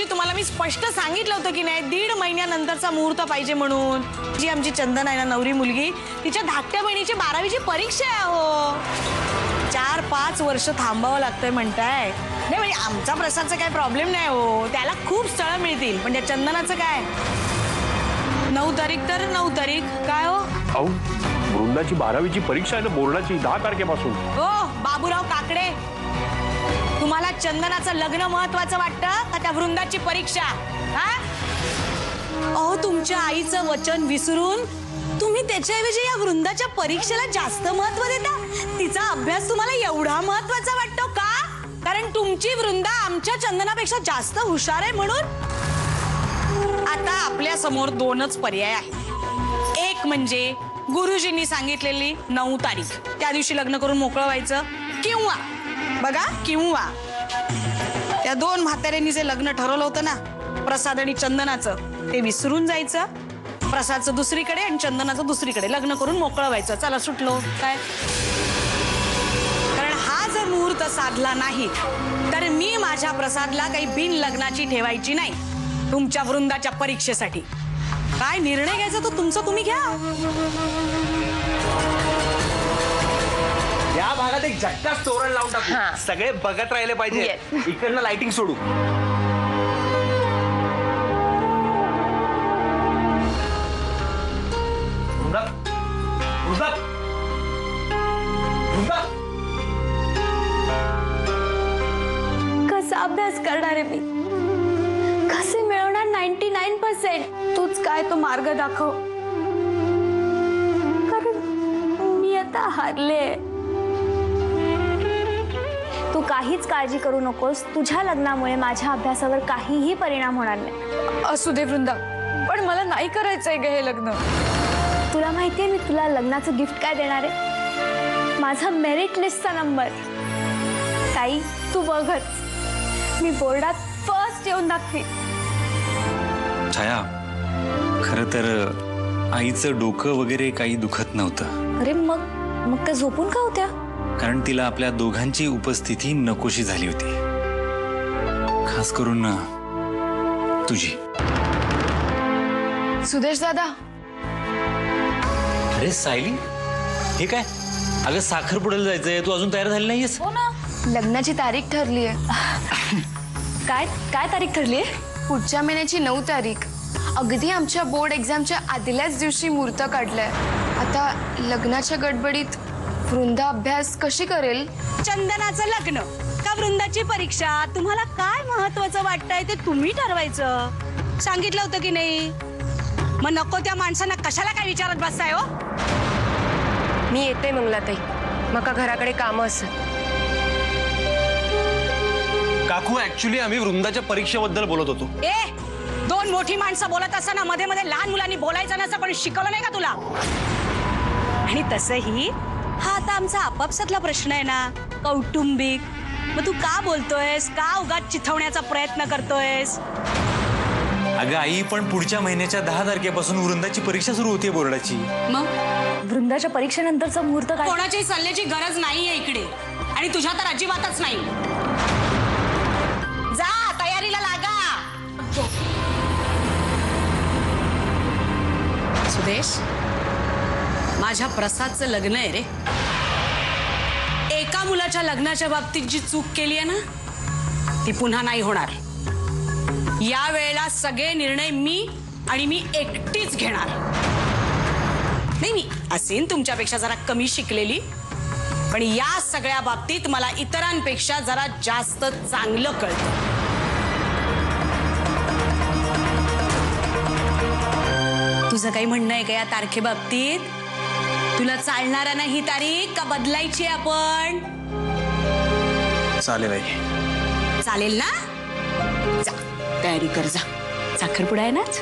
गुरुजी तुम्हाला मी स्पष्ट सांगितलं होतं की नाही 1.5 महिन्यानंतरचा मुहूर्त पाहिजे म्हणून. जी आमची चंदन आहे ना नवरी मुलगी तिच्या धाकट्या बहिणीची 12वीची परीक्षा आहे हो. 4-5 वर्ष थांबावं लागतंय म्हणताय. नाही म्हणजे आमचा प्रसादचा काही प्रॉब्लेम नाही हो. त्याला खूप स्थळं मिळतील पण त्या चंदनाचं काय 9 तारीख तर 9 तारीख काय हो. अहो वृंदाची 12वीची परीक्षा आहे ना बोर्डाची 10 तारखेपासून. हो बाबूराव काकडे तुम्हाला चंदनाचं लग्न महत्वाचं वाटतं का त्या वृंदाची परीक्षा. अहो तुमच्या आईचं वचन विसरून तुम्ही त्याच्याऐवजी या वृंदाच्या परीक्षेला जास्त महत्व देता. तिचा अभ्यास तुम्हाला एवढा महत्वाचा वाटतो का कारण तुमची वृंदा आमच्या चंदनापेक्षा जास्त हुशार आहे म्हणून. आता आपल्या समोर 2च पर्याय आहेत. एक म्हणजे गुरुजींनी सांगितलेली 9 तारीख त्या दिवशी लग्न करून मोकळं व्हायचं किंवा बघा किंवा त्या 2 म्हाताऱ्यांनी जे लग्न ठरवलं होतं ना प्रसाद आणि चंदनाचं ते विसरून जायचं. प्रसादचं दुसरीकडे आणि चंदनाचं दुसरीकडे लग्न करून मोकळं व्हायचं. चला सुटलो काय. कारण हा जर मुहूर्त साधला नाही तर मी माझ्या प्रसादला काही बिन लग्नाची ठेवायची नाही तुमच्या वृंदाच्या परीक्षेसाठी. काय निर्णय घ्यायचा तो तुमचा तुम्ही घ्या. या भागात एक झटकाच तोरण लावून टाकू. सगळे बघत राहिले पाहिजे. इकडनं लाइटिंग सोडू. कसा अभ्यास करणार आहे मी कसे मिळवणार 99%. तूच काय तो मार्ग दाखव कारण मी आता हारले. तू काहीच काळजी करू नकोस. तुझ्या लग्नामुळे माझ्या अभ्यासावर काहीही परिणाम होणार नाही. असू दे वृंदा पण मला नाही करायचंय ग हे लग्न. तुला माहितीये मी तुला लग्नाचं गिफ्ट काय देणार आहे. माझा मेरिट लिस्टचा नंबर. ताई तू बघच मी बोर्डात फर्स्ट येऊन दाखवी. छाया खरं तर आईचं डोकं वगैरे काही दुखत नव्हतं. अरे मग का झोपून का होत्या. कारण तिला आपल्या दोघांची उपस्थिती नकोशी झाली होती. खास करून तुझी. सुदेश दादा. अरे सायली हे काय. अगं साखरपुड्याला जायचंय तू अजून तयार झाली नाहीयेस. हो ना लग्नाची तारीख ठरली आहे. काय तारीख ठरली आहे. पुढच्या महिन्याची 9 तारीख. अगदी आमच्या बोर्ड एक्झामच्या आदल्याच दिवशी मुहूर्त काढलाय. आता लग्नाच्या गडबडीत वृंदा अभ्यास कशी करेल. चंदनाचं लग्न का वृंदाची परीक्षा तुम्हाला काय महत्वाचं वाटतंय ते तुम्ही ठरवायचं. सांगितलं होतं की नाही. मग नको त्या माणसांना कशाला काय विचारत बसताय हो. मी येते मंगलाताई. मका घराकडे काम असत. काकू ऍक्च्युली आम्ही वृंदाच्या परीक्षेबद्दल बोलत होतो. 2 मोठी माणसं बोलत असताना मध्ये मध्ये लहान मुलांनी बोलायचं नसतं पण शिकवलं नाही का तुला. आणि तसंही हा आता आमचा आपापसातला प्रश्न आहे ना कौटुंबिक. मग तू का बोलतोयस का उगाच चिथवण्याचा प्रयत्न करतोयस. अगं आई पण पुढच्या महिन्याच्या 10 तारखेपासून वृंदाची परीक्षा सुरू होती बोर्डाची. मग वृंदाच्या परीक्षेनंतरचा मुहूर्त काय. कोणाच्याही सल्ल्याची गरज नाहीये इकडे आणि तुझ्या तर अजिबातच नाही. जा तयारीला लागा. सुदेश माझ्या प्रसादचं लग्न आहे रे. एका मुलाच्या लग्नाच्या बाबतीत जी चूक केली आहे ना ती पुन्हा नाही होणार. या वेळेला सगळे निर्णय मी एकटीच घेणार. नाही मी असेन तुमच्यापेक्षा जरा कमी शिकलेली पण या सगळ्या बाबतीत मला इतरांपेक्षा जरा जास्त चांगलं कळतं. तुझं काही म्हणणं आहे का या तारखेबाबतीत. तुला चालणार नाही ही तारीख का बदलायची आपण. चालेल आई. चालेल ना. जा तयारी कर जा. साखरपुडा आहे नाच.